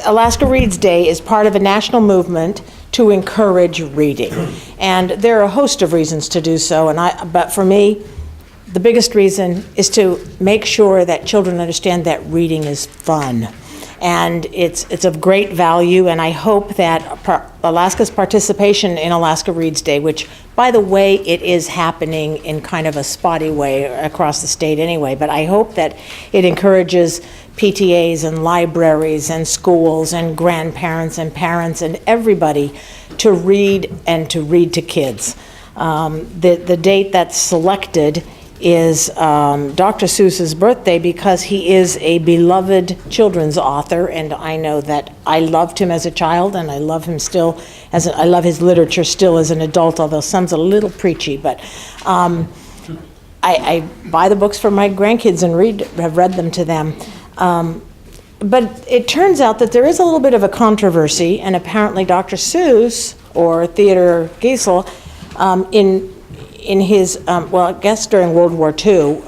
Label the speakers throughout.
Speaker 1: Alaska Reads Day is part of a national movement to encourage reading. And there are a host of reasons to do so, but for me, the biggest reason is to make sure that children understand that reading is fun. And it's of great value, and I hope that Alaska's participation in Alaska Reads Day, which, by the way, it is happening in kind of a spotty way across the state anyway, but I hope that it encourages PTAs and libraries and schools and grandparents and parents and everybody to read and to read to kids. The date that's selected is Dr. Seuss's birthday because he is a beloved children's author, and I know that I loved him as a child, and I love him still I love his literature still as an adult, although some's a little preachy, but I buy the books for my grandkids and have read them to them. But it turns out that there is a little bit of a controversy, and apparently Dr. Seuss, or Theodore Geisel, in his, I guess during World War II,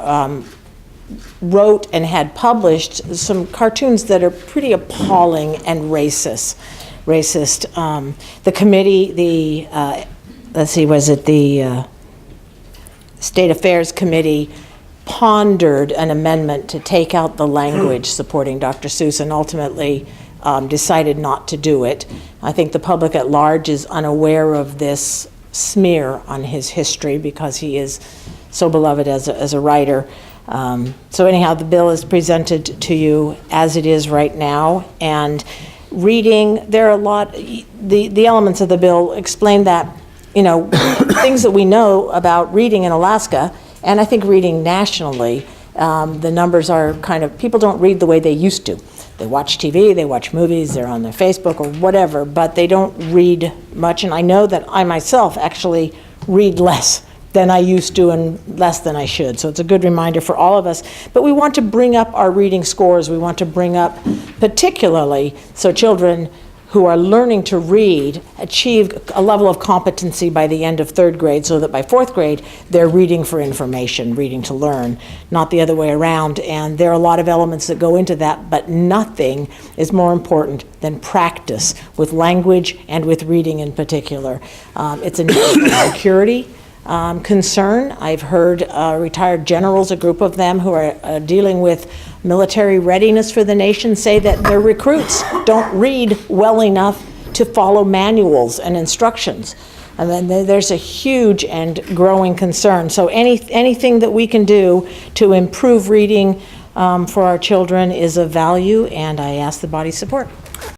Speaker 1: wrote and had published some cartoons that are pretty appalling and racist. The committee, was it the State Affairs Committee, pondered an amendment to take out the language supporting Dr. Seuss and ultimately decided not to do it. I think the public at large is unaware of this smear on his history because he is so beloved as a writer. So anyhow, the bill is presented to you as it is right now, and reading, there are a lot, the elements of the bill explain that, things that we know about reading in Alaska, and I think reading nationally, the numbers are people don't read the way they used to. They watch TV, they watch movies, they're on their Facebook or whatever, but they don't read much. And I know that I myself actually read less than I used to and less than I should. So it's a good reminder for all of us. But we want to bring up our reading scores. We want to bring up particularly so children who are learning to read achieve a level of competency by the end of third grade, so that by fourth grade, they're reading for information, reading to learn, not the other way around. And there are a lot of elements that go into that, but nothing is more important than practice with language and with reading in particular. It's a national security concern. I've heard retired generals, a group of them who are dealing with military readiness for the nation, say that their recruits don't read well enough to follow manuals and instructions. And then there's a huge and growing concern. So anything that we can do to improve reading for our children is of value, and I ask the body's support.